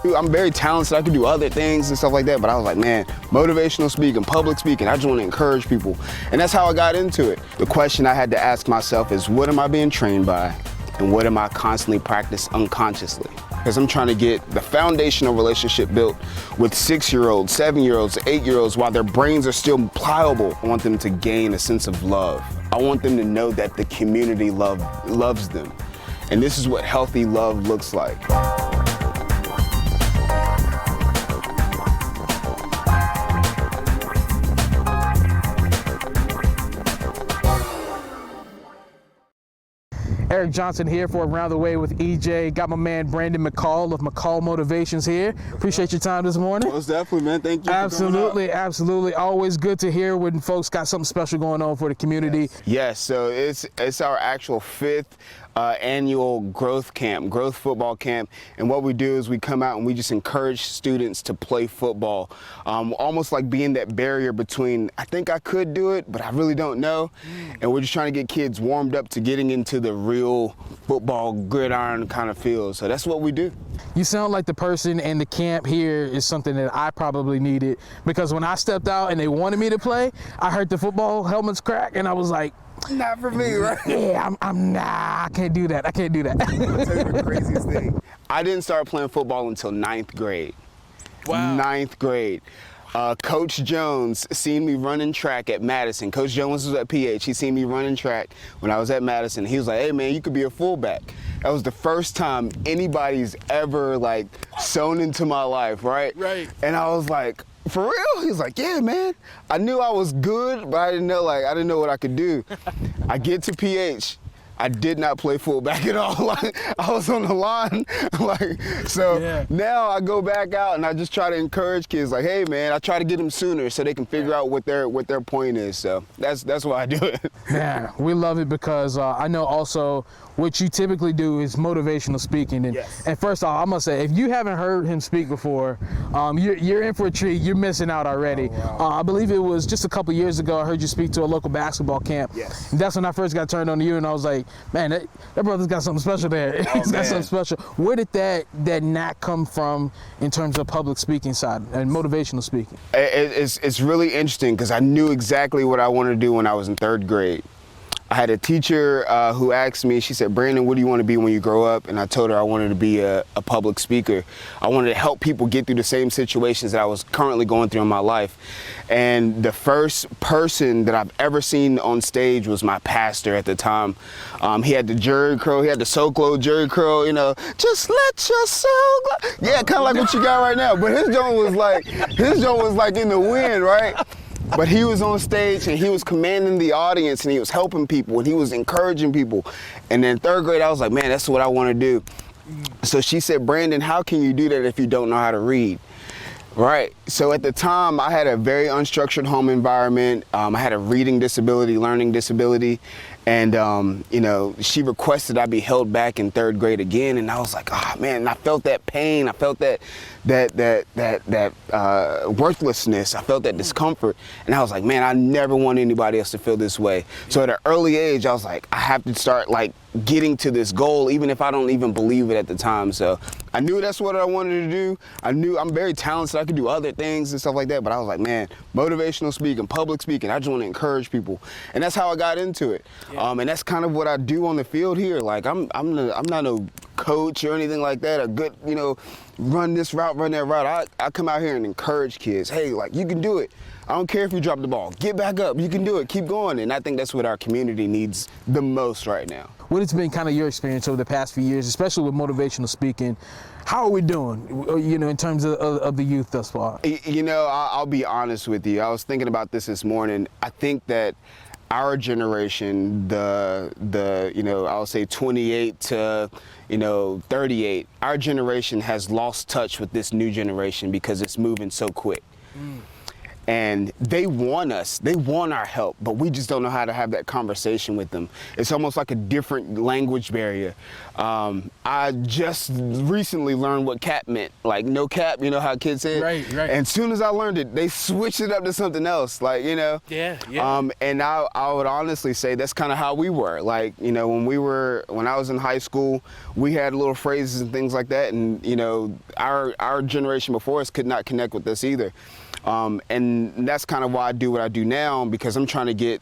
I'm very talented, I can do other things and stuff like that, but I was like, man, motivational speaking, public speaking, I just want to encourage people. And that's how I got into it. The question I had to ask myself is, what am I being trained by? And what am I constantly practicing unconsciously? Because I'm trying to get the foundational relationship built with 6-year-olds, 7-year-olds, 8-year-olds while their brains are still pliable. I want them to gain a sense of love. I want them to know that the community loves them. And this is what healthy love looks like. Eric Johnson here for Around the Way with EJ. Got my man Brandon McCall of McCall Motivations here. Appreciate your time this morning. Most definitely, man. Thank you. Absolutely, absolutely. Always good to hear when folks got something special going on for the community. Yes, so it's our actual 5th annual growth football camp, and what we do is we come out and we just encourage students to play football, almost like being that barrier between I think I could do it but I really don't know, and we're just trying to get kids warmed up to getting into the real football gridiron kind of feel. So that's what we do. You sound like the person, and the camp here is something that I probably needed, because when I stepped out and they wanted me to play, I heard the football helmets crack and I was like, not for me, right? Yeah, I can't do that. I can't do that. I'll tell you the craziest thing. I didn't start playing football until 9th grade. Wow. 9th grade. Coach Jones seen me running track at Madison. Coach Jones was at PH. He seen me running track when I was at Madison. He was like, hey man, you could be a fullback. That was the first time anybody's ever like sewn into my life, right? Right. And I was like, for real? He was like, yeah, man. I knew I was good, but I didn't know what I could do. I get to PH. I did not play fullback at all. Like, I was on the line. Now I go back out and I just try to encourage kids like, hey man, I try to get them sooner so they can figure out what their point is. So that's why I do it. Man, we love it because I know also what you typically do is motivational speaking. And, yes. And first off, I must say, if you haven't heard him speak before, you're in for a treat. You're missing out already. Oh, wow. I believe it was just a couple years ago I heard you speak to a local basketball camp. Yes. And that's when I first got turned on to you, and I was like, man, that brother's got something special there. Oh, He's got something special. Where did that knack come from in terms of public speaking side and motivational speaking? It's really interesting because I knew exactly what I wanted to do when I was in 3rd grade. I had a teacher who asked me, she said, Brandon, what do you want to be when you grow up? And I told her I wanted to be a public speaker. I wanted to help people get through the same situations that I was currently going through in my life. And the first person that I've ever seen on stage was my pastor at the time. He had the jerry curl, he had the so close jerry curl, you know, just let your soul go. Yeah, kind of like what you got right now. But his joint was like in the wind, right? But he was on stage and he was commanding the audience and he was helping people and he was encouraging people. And then 3rd grade, I was like, man, that's what I want to do. So she said, Brandon, how can you do that if you don't know how to read? Right. So at the time, I had a very unstructured home environment. I had a reading disability, learning disability. And, you know, she requested I be held back in 3rd grade again. And I was like, oh, man, and I felt that pain. I felt that worthlessness. I felt that discomfort. And I was like, man, I never want anybody else to feel this way. So at an early age, I was like, I have to start like getting to this goal, even if I don't even believe it at the time. So I knew that's what I wanted to do. I knew I'm very talented. I could do other things and stuff like that. But I was like, man, motivational speaking, public speaking, I just want to encourage people. And that's how I got into it. Yeah. And that's kind of what I do on the field here. Like I'm not no coach or anything like that. A good, you know, run this route, run that route. I come out here and encourage kids. Hey, like you can do it. I don't care if you drop the ball. Get back up. You can do it. Keep going. And I think that's what our community needs the most right now. What has been kind of your experience over the past few years, especially with motivational speaking? How are we doing, you know, in terms of the youth thus far? You know, I'll be honest with you. I was thinking about this morning. I think that our generation, the you know, I'll say 28 to, you know, 38, our generation has lost touch with this new generation because it's moving so quick. And they want us, they want our help, but we just don't know how to have that conversation with them. It's almost like a different language barrier. I just recently learned what cap meant, like no cap, you know how kids say it? Right. And as soon as I learned it, they switched it up to something else, like, you know? Yeah. And I would honestly say that's kind of how we were. Like, you know, when I was in high school, we had little phrases and things like that, and, you know, our generation before us could not connect with us either. And that's kind of why I do what I do now, because I'm trying to get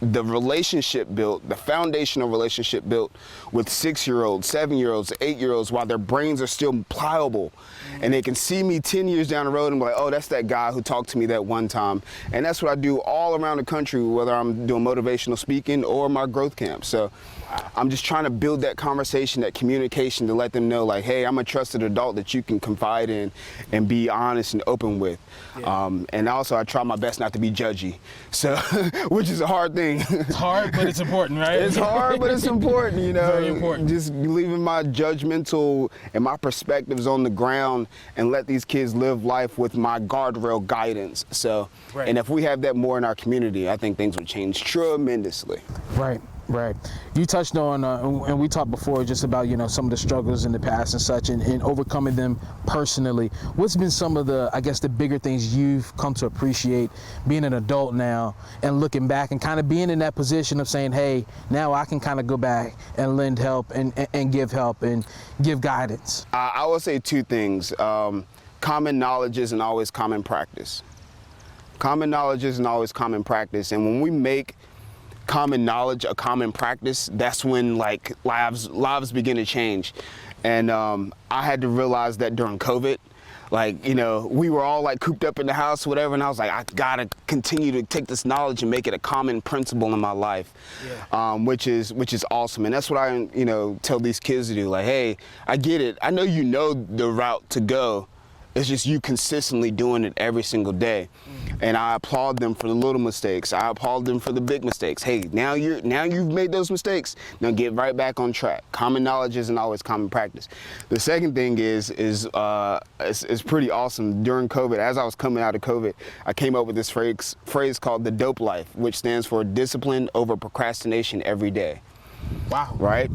the relationship built, the foundational relationship built with 6-year-olds, 7-year-olds, 8-year-olds, while their brains are still pliable. And they can see me 10 years down the road and be like, oh, that's that guy who talked to me that one time. And that's what I do all around the country, whether I'm doing motivational speaking or my growth camp. So I'm just trying to build that conversation, that communication, to let them know, like, hey, I'm a trusted adult that you can confide in and be honest and open with. Yeah. And also I try my best not to be judgy, so which is a hard thing. It's hard, but it's important, right? It's hard, but it's important, you know. Very important. Just leaving my judgmental and my perspectives on the ground and let these kids live life with my guardrail guidance. So, Right. And if we have that more in our community, I think things would change tremendously. Right. You touched on, and we talked before just about, you know, some of the struggles in the past and such, and overcoming them personally. What's been some of the, I guess, the bigger things you've come to appreciate being an adult now and looking back and kind of being in that position of saying, hey, now I can kind of go back and lend help and give help and give guidance? I will say two things. Common knowledge isn't always common practice. Common knowledge isn't always common practice. And when we make common knowledge a common practice, that's when like lives begin to change. And I had to realize that during COVID, like, you know, we were all like cooped up in the house, whatever, and I was like, I gotta continue to take this knowledge and make it a common principle in my life. Yeah. Which is awesome. And that's what I, you know, tell these kids to do. Like, hey, I get it, I know you know the route to go. It's just you consistently doing it every single day. And I applaud them for the little mistakes. I applaud them for the big mistakes. Hey, now you've made those mistakes. Now get right back on track. Common knowledge isn't always common practice. The second thing is pretty awesome. During COVID, as I was coming out of COVID, I came up with this phrase called the DOPE life, which stands for discipline over procrastination every day. Wow. Right?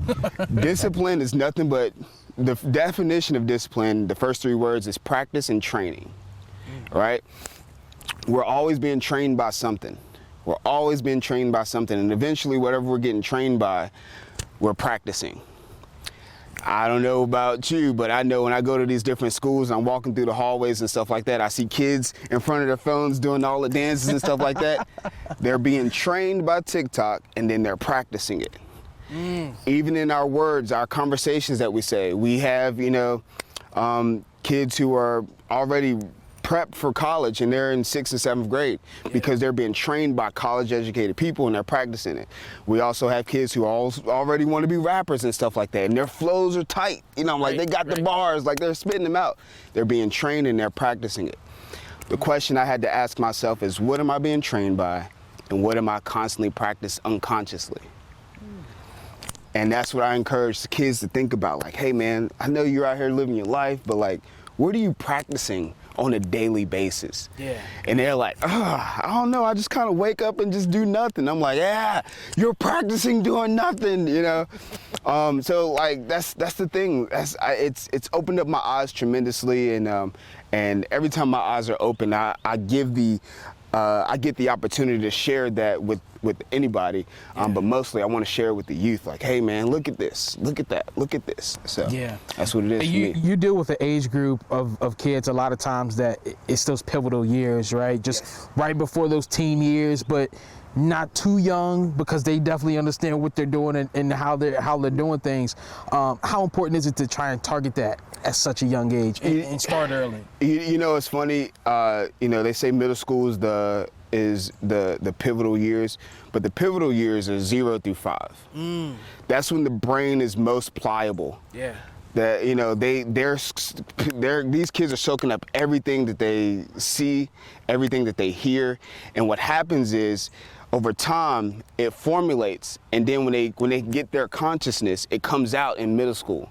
Discipline is nothing but, the definition of discipline, the first 3 words is practice and training, right? We're always being trained by something. We're always being trained by something, and eventually whatever we're getting trained by, we're practicing. I don't know about you, but I know when I go to these different schools, I'm walking through the hallways and stuff like that, I see kids in front of their phones doing all the dances and stuff like that. They're being trained by TikTok, and then they're practicing it. Even in our words, our conversations that we say, we have, you know, kids who are already prepped for college and they're in 6th and 7th grade because they're being trained by college educated people and they're practicing it. We also have kids who already want to be rappers and stuff like that, and their flows are tight, you know, like they got the bars, like they're spitting them out. They're being trained and they're practicing it. The question I had to ask myself is, what am I being trained by, and what am I constantly practicing unconsciously? And that's what I encourage the kids to think about. Like, hey man, I know you're out here living your life, but like, what are you practicing on a daily basis? Yeah. And they're like, I don't know, I just kind of wake up and just do nothing. I'm like, yeah, you're practicing doing nothing, you know? So like, that's the thing. It's opened up my eyes tremendously, and every time my eyes are open, I get the opportunity to share that with anybody, but mostly I want to share it with the youth. Like, hey man, look at this, look at that, look at this. So yeah, that's what it is for me. You deal with an age group of kids a lot of times that it's those pivotal years, right? Just right before those teen years, but not too young, because they definitely understand what they're doing and how they're doing things. How important is it to try and target that at such a young age and start early? You know, it's funny. You know, they say middle school is the pivotal years, but the pivotal years are 0 through 5. That's when the brain is most pliable. Yeah. That, you know, these kids are soaking up everything that they see, everything that they hear, and what happens is, over time, it formulates, and then when they get their consciousness, it comes out in middle school.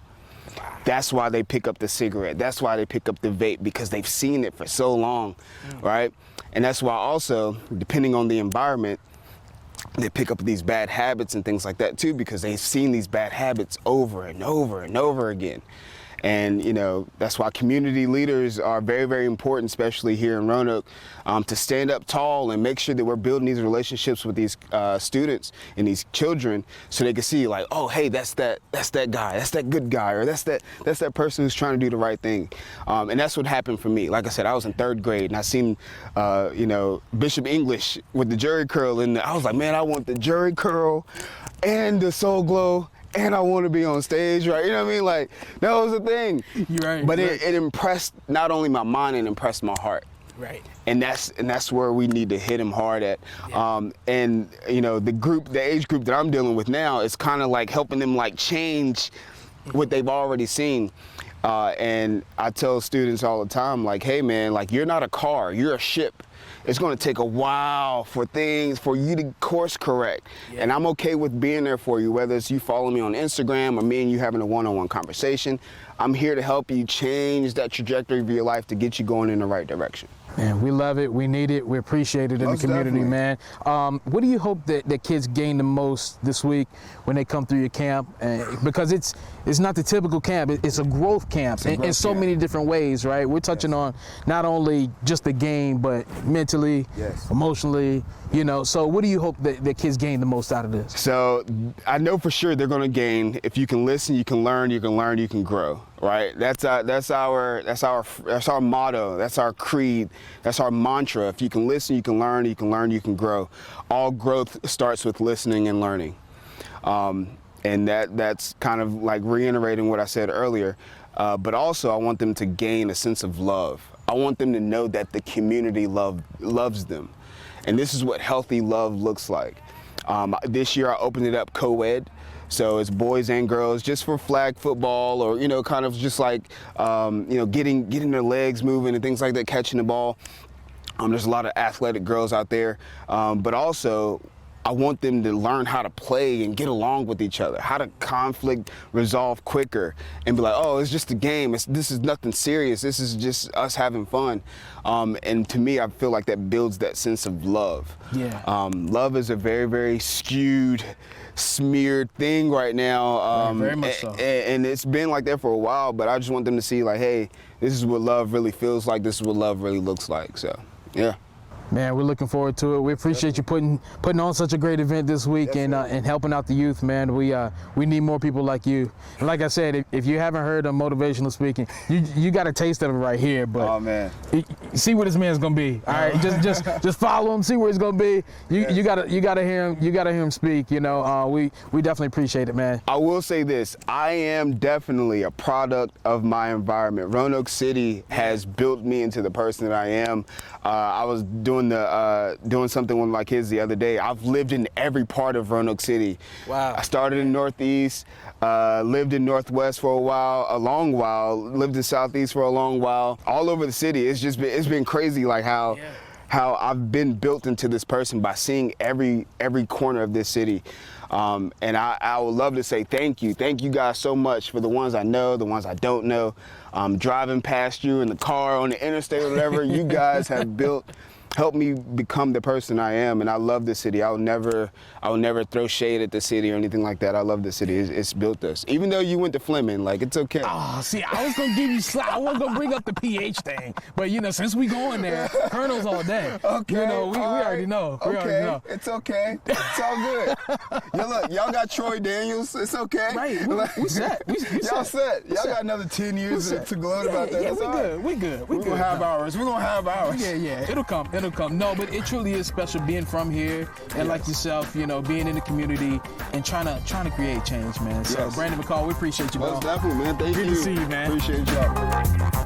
That's why they pick up the cigarette. That's why they pick up the vape, because they've seen it for so long, right? And that's why also, depending on the environment, they pick up these bad habits and things like that too, because they've seen these bad habits over and over and over again. And, you know, that's why community leaders are very, very important, especially here in Roanoke, to stand up tall and make sure that we're building these relationships with these students and these children, so they can see like, oh, hey, that's that guy, that's that good guy, or that's that person who's trying to do the right thing. And that's what happened for me. Like I said, I was in 3rd grade and I seen, you know, Bishop English with the jerry curl, and I was like, man, I want the jerry curl and the soul glow, and I want to be on stage, right? You know what I mean? Like, that was the thing. You're right. But it impressed not only my mind, it impressed my heart. Right. And that's where we need to hit him hard at. Yeah. And you know, the age group that I'm dealing with now is kind of like helping them like change what they've already seen. And I tell students all the time, like, hey man, like, you're not a car, you're a ship. It's going to take a while for you to course correct. Yeah. And I'm okay with being there for you, whether it's you follow me on Instagram or me and you having a one-on-one conversation. I'm here to help you change that trajectory of your life to get you going in the right direction. Man, we love it. We need it. We appreciate it in the community, man. What do you hope that kids gain the most this week when they come through your camp? Because it's not the typical camp. It's a growth camp in so many different ways, right? We're touching on not only just the game, but mentally, emotionally, you know. So what do you hope that kids gain the most out of this? So I know for sure they're going to gain. If you can listen, you can learn, you can grow. Right, that's our motto, that's our creed, that's our mantra. If you can listen, you can learn, you can grow. All growth starts with listening and learning, and that's kind of like reiterating what I said earlier. But also, I want them to gain a sense of love. I want them to know that the community loves them, and this is what healthy love looks like. This year, I opened it up co-ed. So it's boys and girls, just for flag football, or, you know, kind of just like, you know, getting their legs moving and things like that, catching the ball. There's a lot of athletic girls out there, but also I want them to learn how to play and get along with each other, how to conflict resolve quicker, and be like, oh, it's just a game. This is nothing serious. This is just us having fun. And to me, I feel like that builds that sense of love. Yeah. Love is a very, very skewed, smeared thing right now. Very much so. And it's been like that for a while, but I just want them to see like, hey, this is what love really feels like. This is what love really looks like. So, yeah. Man, we're looking forward to it. We appreciate you putting on such a great event this week and helping out the youth, man. We need more people like you. And like I said, if you haven't heard of motivational speaking, you got a taste of it right here. But oh man, see where this man's gonna be. All right, just follow him, see where he's gonna be. You gotta hear him. You gotta hear him speak. You know, we definitely appreciate it, man. I will say this: I am definitely a product of my environment. Roanoke City has built me into the person that I am. I was doing something with my kids the other day. I've lived in every part of Roanoke City. Wow. I started in Northeast, lived in Northwest for a long while, lived in Southeast for a long while, all over the city. It's been crazy, like how I've been built into this person by seeing every corner of this city. And I would love to say thank you guys so much for the ones I know, the ones I don't know. Driving past you in the car, on the interstate or whatever, you guys have helped me become the person I am, and I love this city. I will never throw shade at the city or anything like that. I love the city. It's built us. Even though you went to Fleming, like, it's okay. Oh, see, I was gonna give you slack. I wasn't gonna bring up the PH thing, but you know, since we going there, Colonel's all day. Okay. You know, we already know. Okay. We already know. It's okay. It's all good. Look, y'all got Troy Daniels. It's okay. Right. We set. Y'all set. Y'all got another 10 years to gloat about that. Yeah, we good. We're gonna have ours. We're gonna have ours. Yeah. It'll come. No, but it truly is special being from here and like yourself, you know, being in the community and trying to create change, man. So Brandon McCall, we appreciate you, bro. Most definitely, man. Thank you. Good to see you, man. Appreciate y'all.